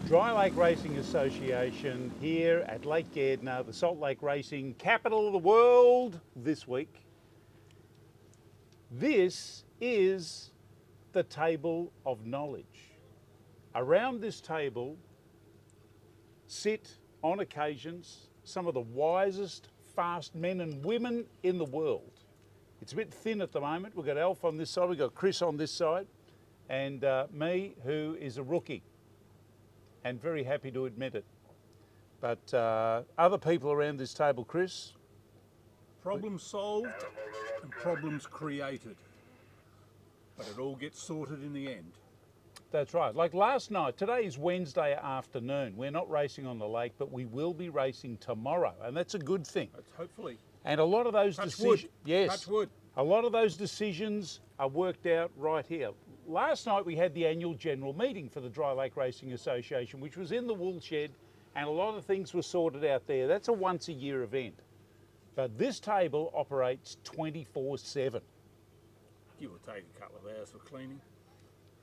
Dry Lake Racing Association here at Lake Gairdner, the Salt Lake Racing capital of the world this week. This is the table of knowledge. Around this table sit, on occasions, some of the wisest, fast men and women in the world. It's a bit thin at the moment. We've got Alf on this side, we've got Chris on this side, and me, who is a rookie, and very happy to admit it. But other people around this table, Chris? Problems solved and problems created. But it all gets sorted in the end. That's right. Like last night, today is Wednesday afternoon. We're not racing on the lake, but we will be racing tomorrow, and that's a good thing. That's hopefully. And a lot of those decisions, yes, Touch wood. a lot of those decisions are worked out right here. Last night we had the annual general meeting for the Dry Lake Racing Association, which was in the wool shed, and a lot of things were sorted out there. That's a once a year event. But this table operates 24/7. Give or take a couple of hours for cleaning.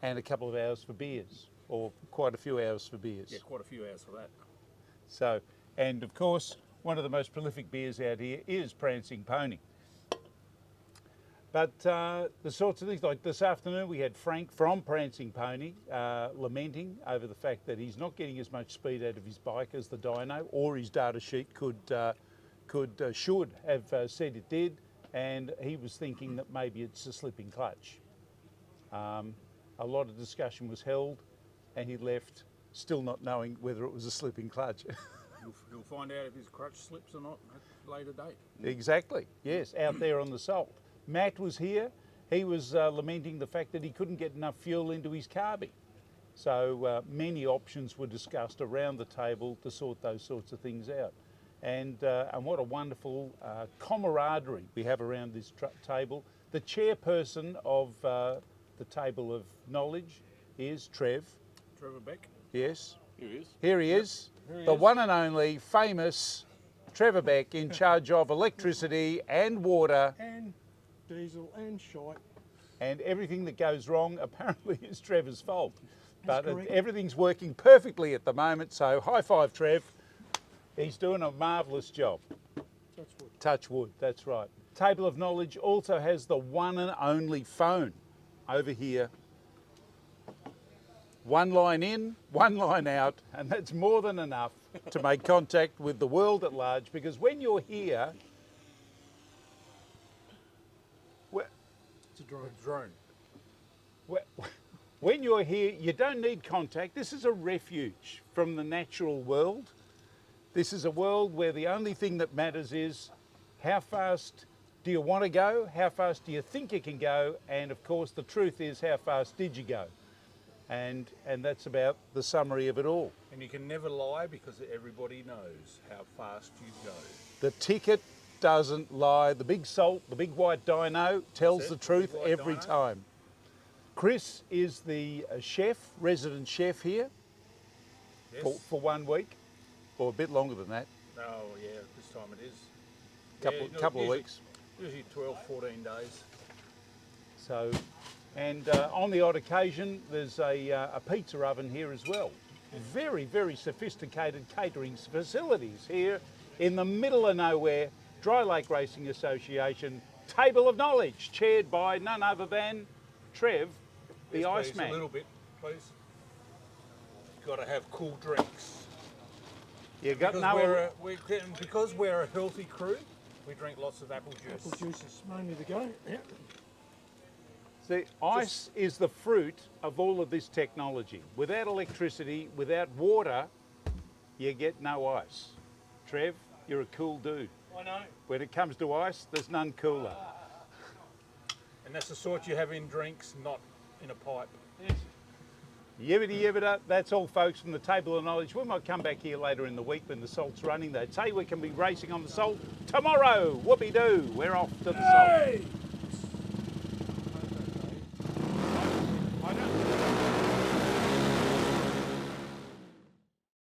And a couple of hours for beers, or quite a few hours for beers. Yeah, quite a few hours for that. So, and of course, one of the most prolific beers out here is Prancing Pony. But the sorts of things, like this afternoon we had Frank from Prancing Pony lamenting over the fact that he's not getting as much speed out of his bike as the dyno or his data sheet should have said it did, and he was thinking that maybe it's a slipping clutch. A lot of discussion was held, and he left still not knowing whether it was a slipping clutch. You'll find out if his crutch slips or not at a later date. Exactly, yes, out there on the salt. Matt was here. He was lamenting the fact that he couldn't get enough fuel into his carby. So many options were discussed around the table to sort those sorts of things out. And what a wonderful camaraderie we have around this table. The chairperson of the table of knowledge is Trevor Beck. Yes. Here he is. Here he is. The one and only famous Trevor Beck, in charge of electricity and water. And diesel and shite. And everything that goes wrong apparently is Trevor's fault. But correct. everything's working perfectly at the moment, so high five, Trev. He's doing a marvellous job. Touch wood. Touch wood, that's right. Table of Knowledge also has the one and only phone over here. One line in, one line out, and that's more than enough to make contact with the world at large, because when you're here, It's a drone. when you're here, you don't need contact. This is a refuge from the natural world. This is a world where the only thing that matters is how fast do you want to go, how fast do you think you can go, and of course the truth is how fast did you go. And that's about the summary of it all. And you can never lie because everybody knows how fast you go. The ticket doesn't lie. The big salt, the big white dyno tells the truth every time. Chris is the chef, resident chef here, Yes. for 1 week, or a bit longer than that, Oh, yeah, this time it is. couple of usually- weeks. Usually 12, 14 days. So, and on the odd occasion, there's a pizza oven here as well. Very, very sophisticated catering facilities here in the middle of nowhere. Dry Lake Racing Association Table of Knowledge, chaired by none other than Trev, the Yes, please, Iceman. a little bit, please. Got to have cool drinks. You got Because we're a healthy crew, we drink lots of apple juice. Apple juice is mainly the go. Yeah. See, ice is the fruit of all of this technology. Without electricity, without water, you get no ice. Trev, you're a cool dude. I know. When it comes to ice, there's none cooler. And that's the sort you have in drinks, not in a pipe. Yes. Yibbity yibbida, that's all folks from the Table of Knowledge. We might come back here later in the week when the salt's running. They'd say we can be racing on the salt tomorrow. Whoopie-doo, we're off to the salt.